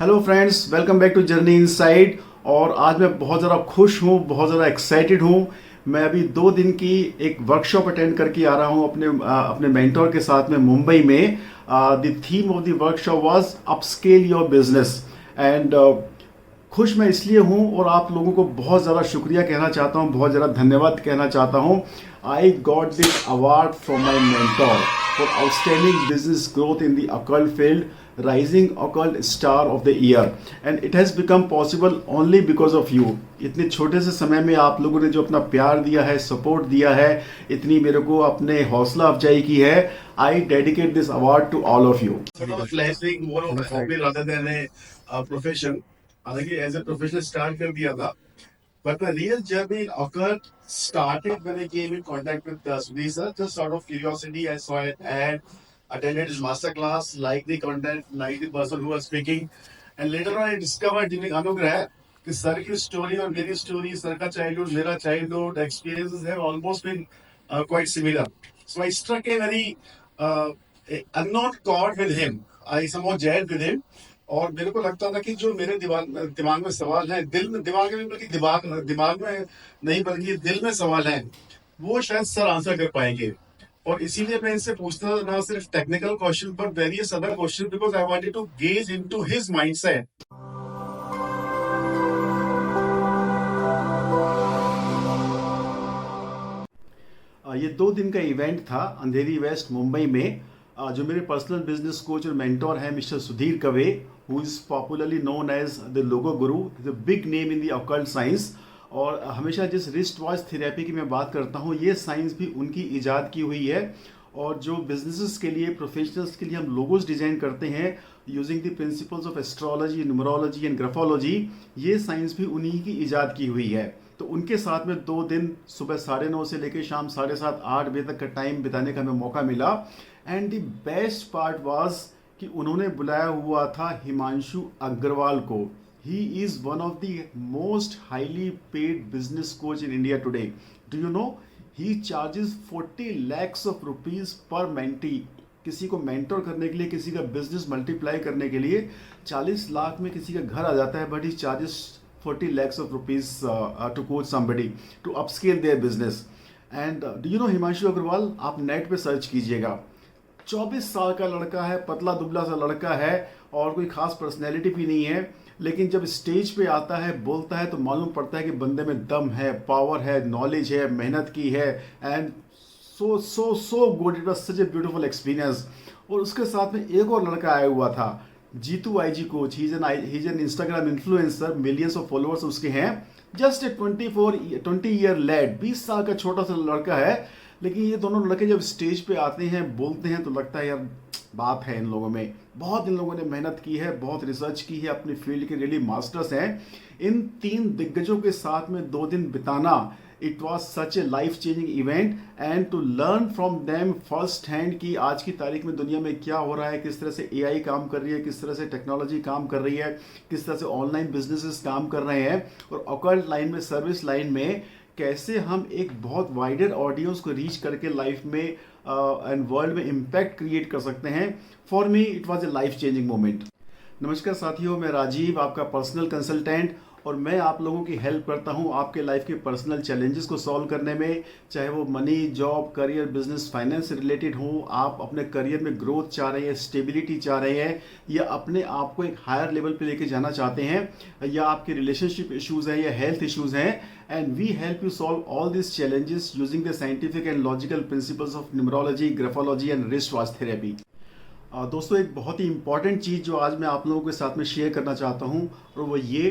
Hello friends, welcome back to journey inside. और आज मैं बहुत ज़्यादा खुश हूँ, बहुत ज़्यादा एक्साइटेड हूँ। मैं अभी 2 दिन की एक वर्कशॉप अटेंड करके आ रहा हूँ अपने मेंटोर के साथ में मुंबई में। The theme of the workshop was upscale your business. And खुश मैं इसलिए हूँ और आप लोगों को बहुत ज़्यादा शुक्रिया कहना चाहता हूँ, बहुत ज़्यादा धन्यवाद कहना चाहता हूँ। I got this award from my mentor for outstanding business growth in the occult field, rising occult star of the year, and it has become possible only because of you. इतने छोटे से समय में आप लोगों ने जो अपना प्यार दिया है, सपोर्ट दिया है, इतनी मेरे को अपने हौसला अफजाई की है, I dedicate this award to all of you. Sort of blessing, more of a hobby rather than a profession. हालांकि एज ए प्रोफेशनल स्टार्ट कर दिया था, but my real journey in occurred started when I came in contact with Sudhir sir. Just sort of curiosity, I saw it and attended his master class, like the content, like the person who was speaking, and later on I discovered during Anugrah कि sir की story और मेरी story, sir का childhood, मेरा childhood experiences have almost been quite similar. So I struck a very unknown chord with him. I somehow gelled with him. और मेरे को लगता था कि जो मेरे दिमाग में सवाल है, दिल में, दिमाग में बल्कि दिमाग में नहीं बल्कि दिल में सवाल है, वो शायद सर आंसर कर पाएंगे। और इसीलिए मैं इनसे पूछता था, ना सिर्फ टेक्निकल क्वेश्चन पर various other question, because I wanted to gauge into his mindset. ये 2 दिन का इवेंट था अंधेरी वेस्ट मुंबई में। जो मेरे पर्सनल बिजनेस कोच और मेंटोर हैं mister Sudhir Kawe, who is popularly known as the logo guru, the big name in the occult science. और हमेशा जिस रिस्ट वॉच थेरेपी की मैं बात करता हूँ, ये साइंस भी उनकी ईजाद की हुई है। और जो बिजनेसेस के लिए, प्रोफेशनल्स के लिए हम लोगोज डिजाइन करते हैं using the principles of astrology, numerology and graphology, ये साइंस भी उन्हीं की ईजाद की हुई है। तो उनके साथ में 2 दिन सुबह 9:30 से लेकर शाम 7:30 8 बजे तक का टाइम बिताने का हमें मौका मिला। And the best part was कि उन्होंने बुलाया हुआ था हिमांशु अग्रवाल को। He is one of the most highly paid business coach in India today. Do you know, he charges 40 lakhs of rupees पर मेंटी। किसी को मेंटर करने के लिए, किसी का बिजनेस मल्टीप्लाई करने के लिए 40 लाख में किसी का घर आ जाता है, but he charges 40 lakhs of rupees to coach somebody to upscale their business. And do you know Himanshu Agarwal? आप नेट पे सर्च कीजिएगा। 24 साल का लड़का है, पतला दुबला सा लड़का है और कोई खास पर्सनैलिटी भी नहीं है, लेकिन जब स्टेज पे आता है, बोलता है, तो मालूम पड़ता है कि बंदे में दम है, पावर है, नॉलेज है, मेहनत की है। And so so so good, it was such a beautiful experience. और उसके साथ में एक और लड़का आया हुआ था, Jeetu IG coach. He is an Instagram influencer, millions of followers उसके हैं। जस्ट ए 20 ईयर लेड, 20 साल का छोटा सा लड़का है। लेकिन ये दोनों लड़के जब स्टेज पे आते हैं, बोलते हैं, तो लगता है यार बात है इन लोगों में। बहुत इन लोगों ने मेहनत की है, बहुत रिसर्च की है, अपनी फील्ड के रियली मास्टर्स हैं। इन 3 दिग्गजों के साथ में 2 दिन बिताना, it was such a life changing event. And to learn from them first hand कि आज की तारीख में दुनिया में क्या हो रहा है, किस तरह से एआई काम कर रही है, किस तरह से टेक्नोलॉजी काम कर रही है, किस तरह से ऑनलाइन बिजनेसेस काम कर रहे हैं, और ऑकल्ट लाइन में, सर्विस लाइन में कैसे हम एक बहुत वाइडर ऑडियंस को रीच करके लाइफ में एंड वर्ल्ड में इम्पैक्ट क्रिएट कर सकते हैं। For me it was a life changing moment. नमस्कार साथियों, मैं राजीव, आपका पर्सनल कंसल्टेंट, और मैं आप लोगों की हेल्प करता हूं आपके लाइफ के पर्सनल चैलेंजेस को सॉल्व करने में। चाहे वो money, job, career, business, finance से रिलेटेड हो, आप अपने करियर में ग्रोथ चाह रहे हैं, स्टेबिलिटी चाह रहे हैं, या अपने आप को एक हायर लेवल पे लेके जाना चाहते हैं, या आपके रिलेशनशिप इश्यूज हैं या हेल्थ इश्यूज हैं। And we help you solve all this challenges using the scientific and logical principles of numerology, graphology and wrist watch therapy. दोस्तों, एक बहुत ही इंपॉर्टेंट चीज़ जो आज मैं आप लोगों के साथ में शेयर करना चाहता हूँ, और वो ये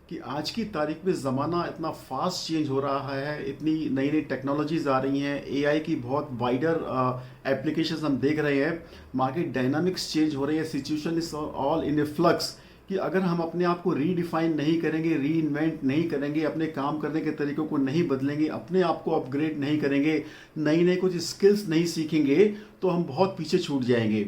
कि आज की तारीख में ज़माना इतना फास्ट चेंज हो रहा है, इतनी नई नई टेक्नोलॉजीज आ रही हैं, एआई की बहुत वाइडर एप्लीकेशंस हम देख रहे हैं, मार्केट डायनामिक्स चेंज हो रही है, situation is all in A flux. कि अगर हम अपने आप को रीडिफाइन नहीं करेंगे, री इन्वेंट नहीं करेंगे, अपने काम करने के तरीकों को नहीं बदलेंगे, अपने आप को अपग्रेड नहीं करेंगे, नई नई कुछ स्किल्स नहीं सीखेंगे, तो हम बहुत पीछे छूट जाएंगे।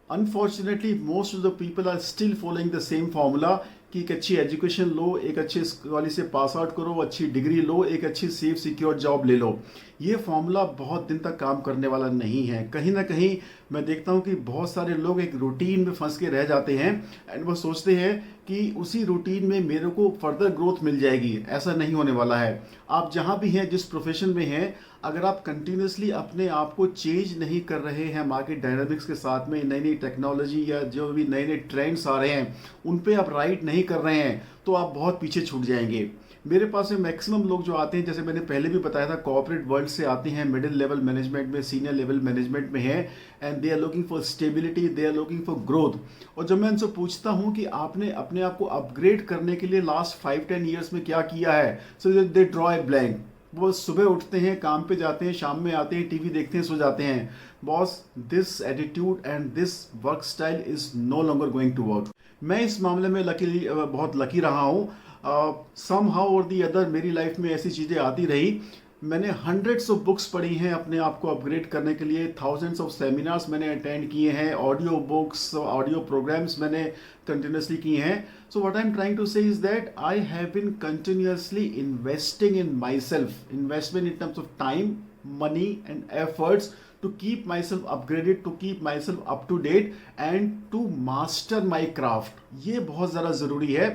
Unfortunately most of the people are still following the same formula कि एक अच्छी एजुकेशन लो, एक अच्छे कॉलेज से पास आउट करो, अच्छी डिग्री लो, एक अच्छी सेफ सिक्योर जॉब ले लो। ये फॉर्मूला बहुत दिन तक काम करने वाला नहीं है। कहीं ना कहीं मैं देखता हूँ कि बहुत सारे लोग एक रूटीन में फंस के रह जाते हैं एंड वो सोचते हैं कि उसी रूटीन में मेरे को फर्दर ग्रोथ मिल जाएगी। ऐसा नहीं होने वाला है। आप जहाँ भी हैं, जिस प्रोफेशन में हैं, अगर आप कंटिन्यूसली अपने आप को चेंज नहीं कर रहे हैं मार्केट डायनामिक्स के साथ में, नई नई टेक्नोलॉजी या जो भी नए नए ट्रेंड्स आ रहे हैं उन पे आप राइड नहीं कर रहे हैं, तो आप बहुत पीछे छूट जाएंगे। मेरे पास में मैक्सिमम लोग जो आते हैं, जैसे मैंने पहले भी बताया था, कॉर्पोरेट वर्ल्ड से आते हैं, मिडिल लेवल मैनेजमेंट में, सीनियर लेवल मैनेजमेंट में है and they are looking for stability, they are looking for growth. और जब मैं उनसे पूछता हूं कि आपने अपने आप को अपग्रेड करने के लिए लास्ट 5-10 ईयर्स में क्या किया है, सो दे ड्रॉ ए ब्लैंक। वो सुबह उठते हैं, काम पे जाते हैं, शाम में आते हैं, टीवी देखते हैं, सो जाते हैं। Boss, this attitude and this work style is no longer going to work. मैं इस मामले में लकीली बहुत लकी रहा हूँ। सम हाउ और दी अदर मेरी लाइफ में ऐसी चीज़ें आती रही। मैंने हंड्रेड्स ऑफ बुक्स पढ़ी हैं अपने आप को अपग्रेड करने के लिए, थाउजेंड्स ऑफ सेमिनार्स मैंने अटेंड किए हैं, ऑडियो बुक्स, ऑडियो प्रोग्राम्स मैंने कंटिन्यूसली किए हैं। So what I am trying to say is that I have been continuously investing in myself, investment in terms of time, money and efforts to keep myself upgraded, to keep myself up to date and to master my craft। ये बहुत ज़्यादा ज़रूरी है।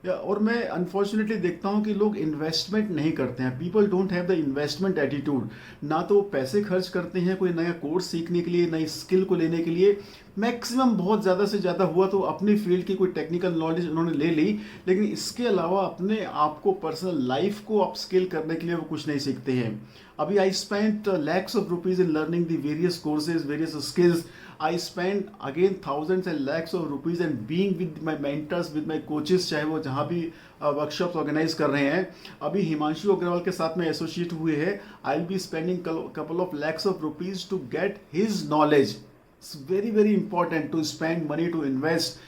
और मैं unfortunately देखता हूँ कि लोग इन्वेस्टमेंट नहीं करते हैं। People don't have the investment attitude. ना तो पैसे खर्च करते हैं कोई नया कोर्स सीखने के लिए, नई स्किल को लेने के लिए। मैक्सिमम बहुत ज़्यादा से ज़्यादा हुआ तो अपनी फील्ड की कोई टेक्निकल नॉलेज उन्होंने ले ली, लेकिन इसके अलावा अपने आप को, पर्सनल लाइफ को अपस्किल करने के लिए वो कुछ नहीं सीखते हैं। अभी I spent lakhs of rupees in learning the various courses, various skills। I spent again thousands and lakhs of rupees and being with my mentors, with my coaches, चाहे वो जहाँ भी वर्कशॉप्स ऑर्गेनाइज कर रहे हैं। अभी हिमांशु अग्रवाल के साथ में एसोसिएट हुए हैं। I will be spending couple of lakhs of rupees to get his knowledge। It's very very important to spend money to invest।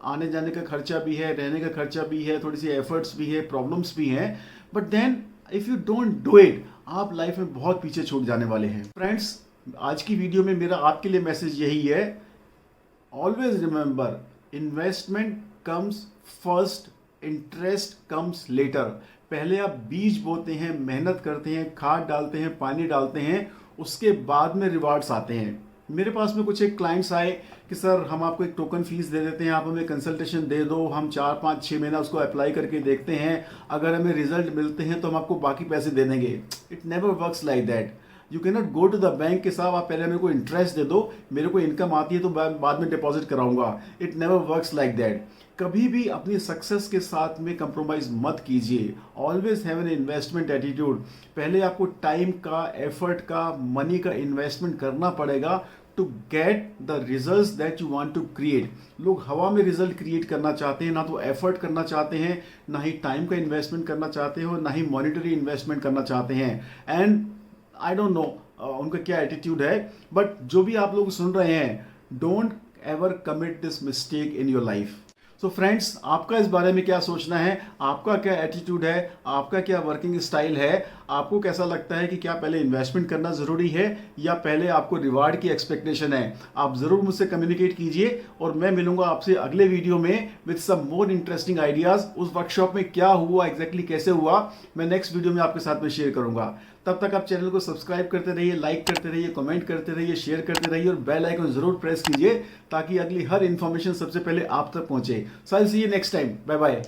आने जाने का खर्चा भी है, रहने का खर्चा भी है, थोड़ी सी एफर्ट्स भी है, प्रॉब्लम्स भी हैं, but then if you don't do it, आप लाइफ में बहुत पीछे छूट जाने वाले हैं। फ्रेंड्स, आज की वीडियो में मेरा आपके लिए मैसेज यही है, always remember, investment comes first, interest comes later. पहले आप बीज बोते हैं, मेहनत करते हैं, खाद डालते हैं, पानी डालते हैं, उसके बाद में रिवार्ड्स आते हैं। मेरे पास में कुछ एक क्लाइंट्स आए कि सर हम आपको एक टोकन फीस दे देते हैं, आप हमें कंसल्टेशन दे दो, हम 4-5-6 महीना उसको अप्लाई करके देखते हैं, अगर हमें रिजल्ट मिलते हैं तो हम आपको बाकी पैसे दे देंगे। It never works like that. You can not go to the bank के साथ आप पहले मेरे को इंटरेस्ट दे दो, मेरे को इनकम आती है तो बाद में डिपॉजिट कराऊंगा। It never works like that. कभी भी अपनी सक्सेस के साथ में कंप्रोमाइज मत कीजिए। Always have an investment attitude. पहले आपको टाइम का, एफर्ट का, मनी का इन्वेस्टमेंट करना पड़ेगा to get the results that you want to create. लोग हवा में रिजल्ट क्रिएट करना चाहते हैं, ना तो एफर्ट करना चाहते हैं, ना ही टाइम का इन्वेस्टमेंट करना चाहते हो, ना ही मॉनिटरी इन्वेस्टमेंट करना चाहते हैं। एंड आई डोंट नो उनका क्या एटीट्यूड है, बट जो भी आप लोग सुन रहे हैं, don't ever commit this mistake in your life. So friends, आपका इस बारे में क्या सोचना है? आपका क्या एटीट्यूड है? आपका क्या वर्किंग स्टाइल है? आपको कैसा लगता है कि क्या पहले इन्वेस्टमेंट करना ज़रूरी है या पहले आपको रिवार्ड की एक्सपेक्टेशन है? आप ज़रूर मुझसे कम्युनिकेट कीजिए और मैं मिलूंगा आपसे अगले वीडियो में with some more interesting ideas. उस वर्कशॉप में क्या हुआ, एग्जैक्टली कैसे हुआ, मैं नेक्स्ट वीडियो में आपके साथ में शेयर करूंगा। तब तक आप चैनल को सब्सक्राइब करते रहिए, लाइक करते रहिए, कमेंट करते रहिए, शेयर करते रहिए और बेल आइकन जरूर प्रेस कीजिए ताकि अगली हर इन्फॉर्मेशन सबसे पहले आप तक पहुंचे। So I will see you next time. Bye bye.